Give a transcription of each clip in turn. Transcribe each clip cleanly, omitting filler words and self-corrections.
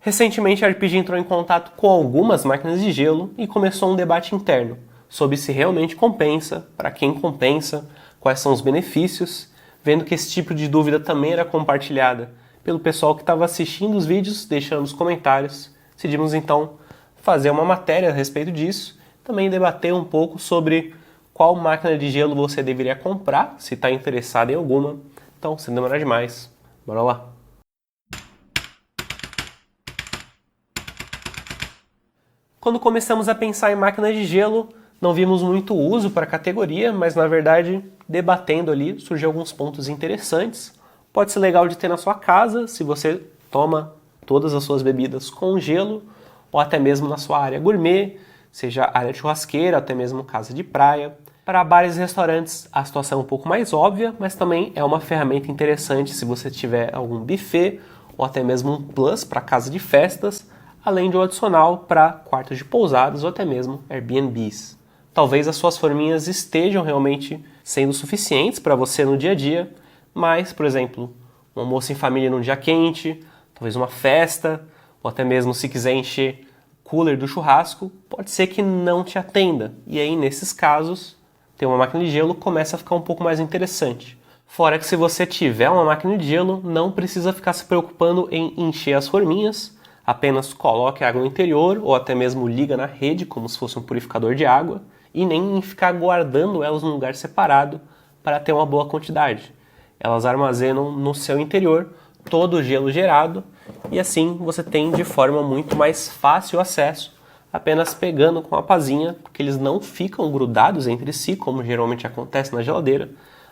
Recentemente, a RPG entrou em contato com algumas máquinas de gelo e começou um debate interno sobre se realmente compensa, para quem compensa, quais são os benefícios, vendo que esse tipo de dúvida também era compartilhada pelo pessoal que estava assistindo os vídeos, deixando os comentários. Decidimos então fazer uma matéria a respeito disso, também debater um pouco sobre qual máquina de gelo você deveria comprar, se está interessado em alguma. Então, sem demorar demais, bora lá! Quando começamos a pensar em máquinas de gelo, não vimos muito uso para a categoria, mas na verdade, debatendo ali, surgiu alguns pontos interessantes. Pode ser legal de ter na sua casa, se você toma todas as suas bebidas com gelo, ou até mesmo na sua área gourmet, seja área churrasqueira, até mesmo casa de praia. Para bares e restaurantes, a situação é um pouco mais óbvia, mas também é uma ferramenta interessante se você tiver algum buffet, ou até mesmo um plus para casa de festas, além de um adicional para quartos de pousadas ou até mesmo Airbnbs. Talvez as suas forminhas estejam realmente sendo suficientes para você no dia a dia, mas, por exemplo, um almoço em família num dia quente, talvez uma festa, ou até mesmo se quiser encher o cooler do churrasco, pode ser que não te atenda. E aí, nesses casos, ter uma máquina de gelo começa a ficar um pouco mais interessante. Fora que se você tiver uma máquina de gelo, não precisa ficar se preocupando em encher as forminhas, apenas coloque água no interior ou até mesmo liga na rede como se fosse um purificador de água e nem em ficar guardando elas num lugar separado para ter uma boa quantidade. Elas armazenam no seu interior todo o gelo gerado e assim você tem de forma muito mais fácil acesso, apenas pegando com a pazinha, porque eles não ficam grudados entre si como geralmente acontece na geladeira,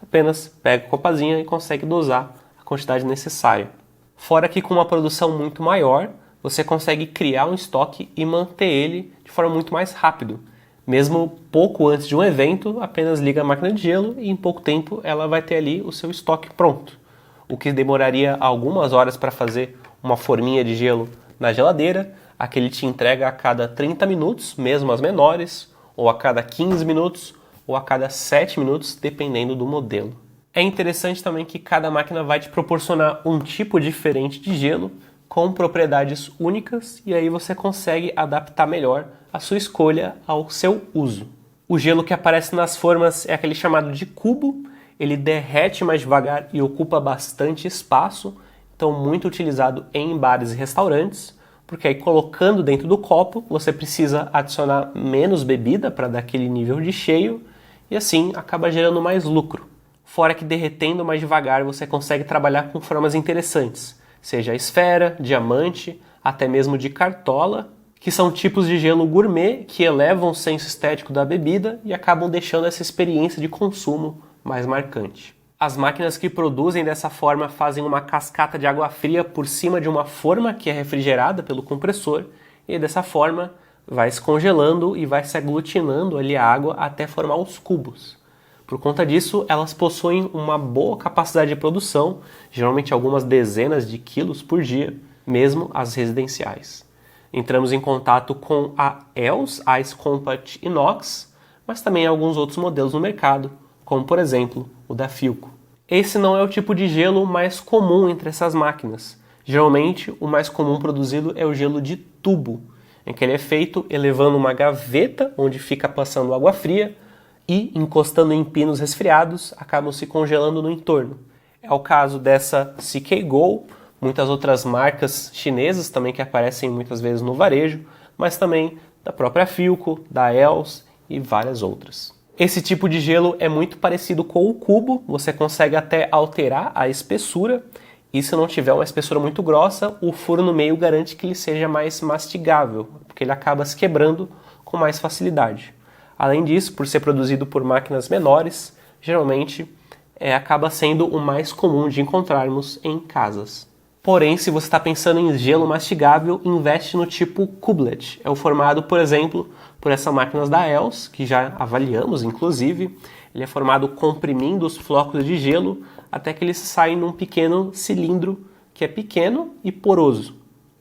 apenas pega com a pazinha e consegue dosar a quantidade necessária. Fora que com uma produção muito maior, você consegue criar um estoque e manter ele de forma muito mais rápido. Mesmo pouco antes de um evento, apenas liga a máquina de gelo e em pouco tempo ela vai ter ali o seu estoque pronto. O que demoraria algumas horas para fazer uma forminha de gelo na geladeira, aqui ele te entrega a cada 30 minutos, mesmo as menores, ou a cada 15 minutos, ou a cada 7 minutos, dependendo do modelo. É interessante também que cada máquina vai te proporcionar um tipo diferente de gelo, com propriedades únicas, e aí você consegue adaptar melhor a sua escolha ao seu uso. O gelo que aparece nas formas é aquele chamado de cubo, ele derrete mais devagar e ocupa bastante espaço, então muito utilizado em bares e restaurantes, porque aí colocando dentro do copo, você precisa adicionar menos bebida para dar aquele nível de cheio, e assim acaba gerando mais lucro. Fora que derretendo mais devagar, você consegue trabalhar com formas interessantes, seja esfera, diamante, até mesmo de cartola, que são tipos de gelo gourmet que elevam o senso estético da bebida e acabam deixando essa experiência de consumo mais marcante. As máquinas que produzem dessa forma fazem uma cascata de água fria por cima de uma forma que é refrigerada pelo compressor e dessa forma vai se congelando e vai se aglutinando ali a água até formar os cubos. Por conta disso, elas possuem uma boa capacidade de produção, geralmente algumas dezenas de quilos por dia, mesmo as residenciais. Entramos em contato com a ELS Ice Compact Inox, mas também alguns outros modelos no mercado, como por exemplo o da Philco. Esse não é o tipo de gelo mais comum entre essas máquinas. Geralmente, o mais comum produzido é o gelo de tubo, em que ele é feito elevando uma gaveta onde fica passando água fria, e, encostando em pinos resfriados, acabam se congelando no entorno. É o caso dessa CK Go, muitas outras marcas chinesas também que aparecem muitas vezes no varejo, mas também da própria Philco, da ELS e várias outras. Esse tipo de gelo é muito parecido com o cubo, você consegue até alterar a espessura, e se não tiver uma espessura muito grossa, o furo no meio garante que ele seja mais mastigável, porque ele acaba se quebrando com mais facilidade. Além disso, por ser produzido por máquinas menores, geralmente acaba sendo o mais comum de encontrarmos em casas. Porém, se você está pensando em gelo mastigável, investe no tipo Kublet. É o formado, por exemplo, por essas máquinas da ELS, que já avaliamos inclusive. Ele é formado comprimindo os flocos de gelo até que eles saem num pequeno cilindro que é pequeno e poroso.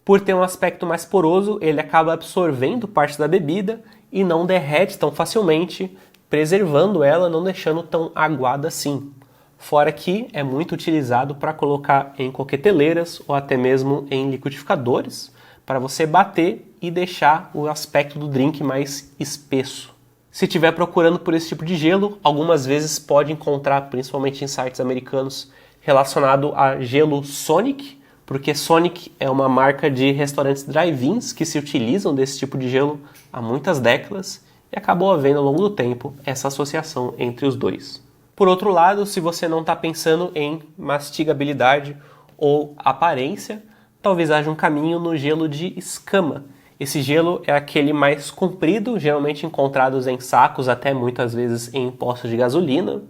Por ter um aspecto mais poroso, ele acaba absorvendo parte da bebida e não derrete tão facilmente, preservando ela, não deixando tão aguada assim. Fora que é muito utilizado para colocar em coqueteleiras ou até mesmo em liquidificadores, para você bater e deixar o aspecto do drink mais espesso. Se estiver procurando por esse tipo de gelo, algumas vezes pode encontrar, principalmente em sites americanos, relacionado a gelo Sonic, porque Sonic é uma marca de restaurantes drive-ins que se utilizam desse tipo de gelo há muitas décadas e acabou havendo ao longo do tempo essa associação entre os dois. Por outro lado, se você não está pensando em mastigabilidade ou aparência, talvez haja um caminho no gelo de escama. Esse gelo é aquele mais comprido, geralmente encontrados em sacos, até muitas vezes em postos de gasolina.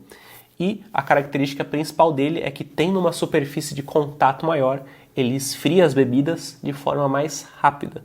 E a característica principal dele é que, tendo uma superfície de contato maior, ele esfria as bebidas de forma mais rápida.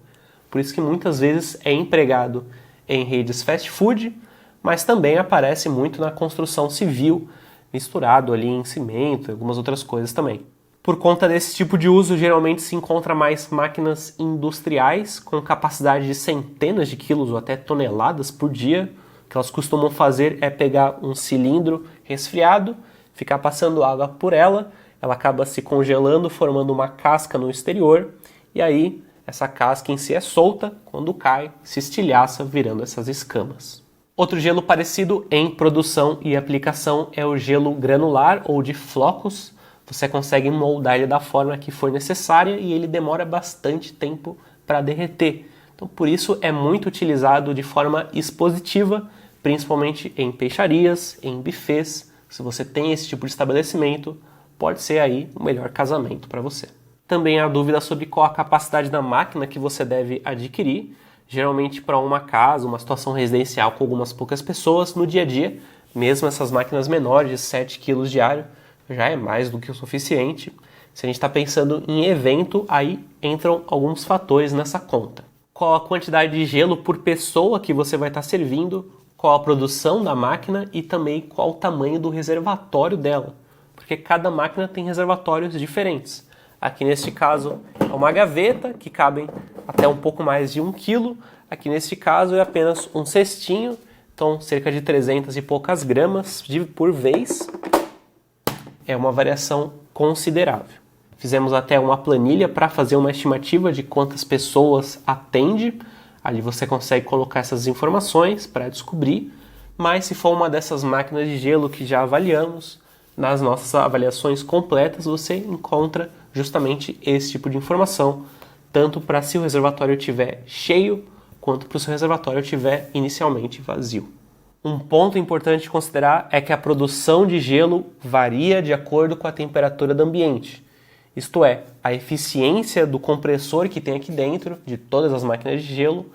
Por isso que muitas vezes é empregado em redes fast food, mas também aparece muito na construção civil, misturado ali em cimento e algumas outras coisas também. Por conta desse tipo de uso, geralmente se encontra mais máquinas industriais com capacidade de centenas de quilos ou até toneladas por dia. O que elas costumam fazer é pegar um cilindro resfriado, ficar passando água por ela acaba se congelando, formando uma casca no exterior, e aí essa casca em si é solta, quando cai, se estilhaça, virando essas escamas. Outro gelo parecido em produção e aplicação é o gelo granular ou de flocos. Você consegue moldar ele da forma que for necessária e ele demora bastante tempo para derreter. Então, por isso é muito utilizado de forma expositiva, principalmente em peixarias, em buffets. Se você tem esse tipo de estabelecimento, pode ser aí o melhor casamento para você. Também há dúvida sobre qual a capacidade da máquina que você deve adquirir. Geralmente para uma casa, uma situação residencial com algumas poucas pessoas, no dia a dia, mesmo essas máquinas menores de 7 kg diário, já é mais do que o suficiente. Se a gente está pensando em evento, aí entram alguns fatores nessa conta. Qual a quantidade de gelo por pessoa que você vai estar servindo, qual a produção da máquina e também qual o tamanho do reservatório dela, porque cada máquina tem reservatórios diferentes. Aqui neste caso é uma gaveta que cabem até um pouco mais de 1 kg. Aqui neste caso é apenas um cestinho, então cerca de 300 e poucas gramas por vez. É uma variação considerável. Fizemos até uma planilha para fazer uma estimativa de quantas pessoas atende. Ali você consegue colocar essas informações para descobrir, mas se for uma dessas máquinas de gelo que já avaliamos, nas nossas avaliações completas você encontra justamente esse tipo de informação, tanto para se o reservatório estiver cheio, quanto para se o reservatório estiver inicialmente vazio. Um ponto importante de considerar é que a produção de gelo varia de acordo com a temperatura do ambiente. Isto é, a eficiência do compressor que tem aqui dentro, de todas as máquinas de gelo,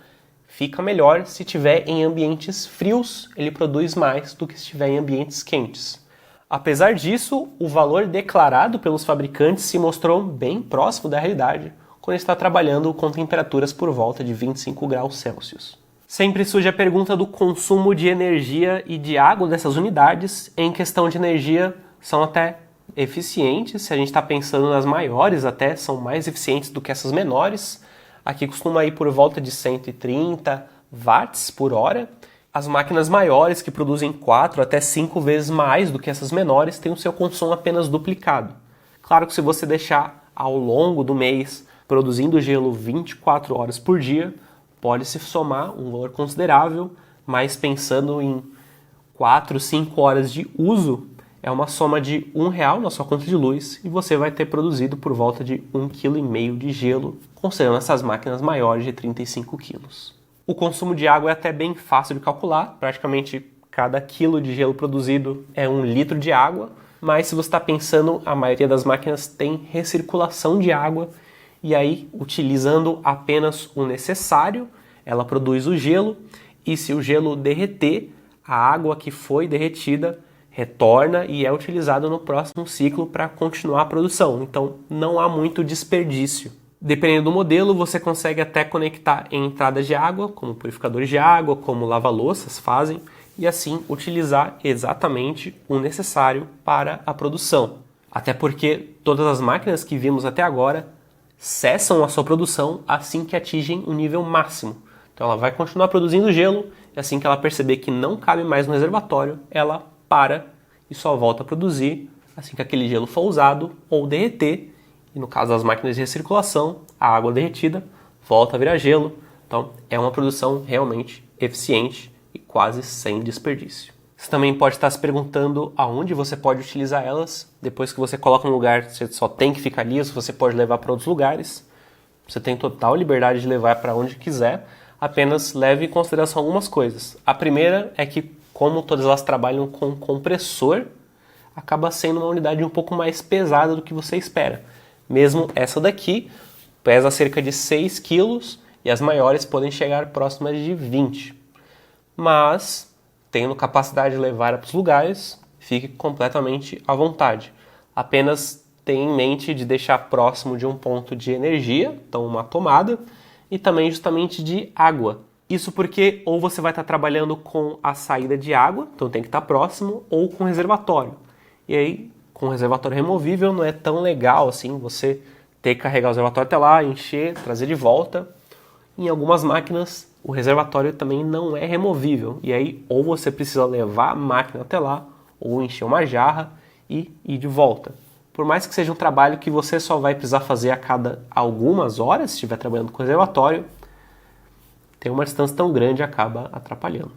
fica melhor se estiver em ambientes frios, ele produz mais do que se estiver em ambientes quentes. Apesar disso, o valor declarado pelos fabricantes se mostrou bem próximo da realidade quando está trabalhando com temperaturas por volta de 25 graus Celsius. Sempre surge a pergunta do consumo de energia e de água dessas unidades. Em questão de energia, são até eficientes, se a gente está pensando nas maiores até, são mais eficientes do que essas menores. Aqui costuma ir por volta de 130 watts por hora. As máquinas maiores, que produzem 4 até 5 vezes mais do que essas menores, têm o seu consumo apenas duplicado. Claro que se você deixar ao longo do mês produzindo gelo 24 horas por dia, pode se somar um valor considerável, mas pensando em 4, 5 horas de uso, é uma soma de R$1 na sua conta de luz e você vai ter produzido por volta de 1,5 kg de gelo, considerando essas máquinas maiores de 35 kg. O consumo de água é até bem fácil de calcular, praticamente cada quilo de gelo produzido é 1 litro de água, mas se você está pensando, a maioria das máquinas tem recirculação de água, e aí, utilizando apenas o necessário, ela produz o gelo, e se o gelo derreter, a água que foi derretida retorna e é utilizada no próximo ciclo para continuar a produção. Então, não há muito desperdício. Dependendo do modelo, você consegue até conectar em entradas de água, como purificadores de água, como lava-louças fazem, e assim utilizar exatamente o necessário para a produção. Até porque todas as máquinas que vimos até agora cessam a sua produção assim que atingem o nível máximo. Então ela vai continuar produzindo gelo, e assim que ela perceber que não cabe mais no reservatório, ela para e só volta a produzir assim que aquele gelo for usado ou derreter. E no caso das máquinas de recirculação, a água derretida volta a virar gelo. Então é uma produção realmente eficiente e quase sem desperdício. Você também pode estar se perguntando aonde você pode utilizar elas. Depois que você coloca um lugar, você só tem que ficar ali, ou se você pode levar para outros lugares. Você tem total liberdade de levar para onde quiser, apenas leve em consideração algumas coisas. A primeira é que, como todas elas trabalham com compressor, acaba sendo uma unidade um pouco mais pesada do que você espera. Mesmo essa daqui pesa cerca de 6 kg e as maiores podem chegar próximas de 20. Mas, tendo capacidade de levar para os lugares, fique completamente à vontade. Apenas tenha em mente de deixar próximo de um ponto de energia, então uma tomada, e também justamente de água. Isso porque ou você vai estar trabalhando com a saída de água, então tem que estar próximo, ou com reservatório. E aí, com reservatório removível, não é tão legal assim você ter que carregar o reservatório até lá, encher, trazer de volta. Em algumas máquinas, o reservatório também não é removível. E aí, ou você precisa levar a máquina até lá, ou encher uma jarra e ir de volta. Por mais que seja um trabalho que você só vai precisar fazer a cada algumas horas, se estiver trabalhando com reservatório, ter uma distância tão grande acaba atrapalhando.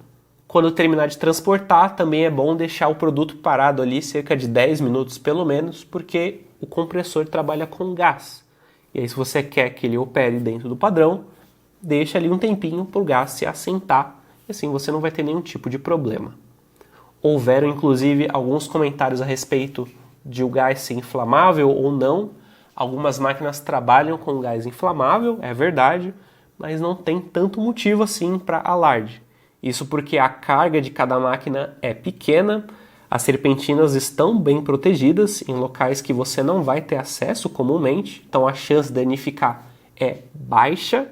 Quando terminar de transportar, também é bom deixar o produto parado ali cerca de 10 minutos pelo menos, porque o compressor trabalha com gás. E aí, se você quer que ele opere dentro do padrão, deixa ali um tempinho para o gás se assentar, e assim você não vai ter nenhum tipo de problema. Houveram inclusive alguns comentários a respeito de o gás ser inflamável ou não. Algumas máquinas trabalham com gás inflamável, é verdade, mas não tem tanto motivo assim para alarde. Isso porque a carga de cada máquina é pequena, as serpentinas estão bem protegidas em locais que você não vai ter acesso comumente, então a chance de danificar é baixa,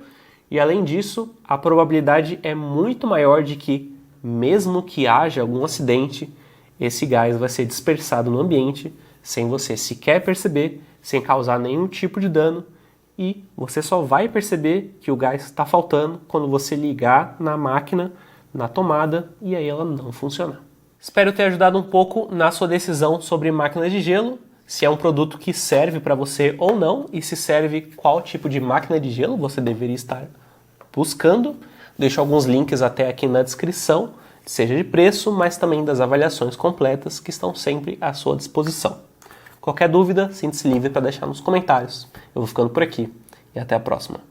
e além disso, a probabilidade é muito maior de que, mesmo que haja algum acidente, esse gás vai ser dispersado no ambiente sem você sequer perceber, sem causar nenhum tipo de dano, e você só vai perceber que o gás está faltando quando você ligar na máquina, na tomada, e aí ela não funcionar. Espero ter ajudado um pouco na sua decisão sobre máquinas de gelo, se é um produto que serve para você ou não, e se serve, qual tipo de máquina de gelo você deveria estar buscando. Deixo alguns links até aqui na descrição, seja de preço, mas também das avaliações completas que estão sempre à sua disposição. Qualquer dúvida, sinta-se livre para deixar nos comentários. Eu vou ficando por aqui e até a próxima.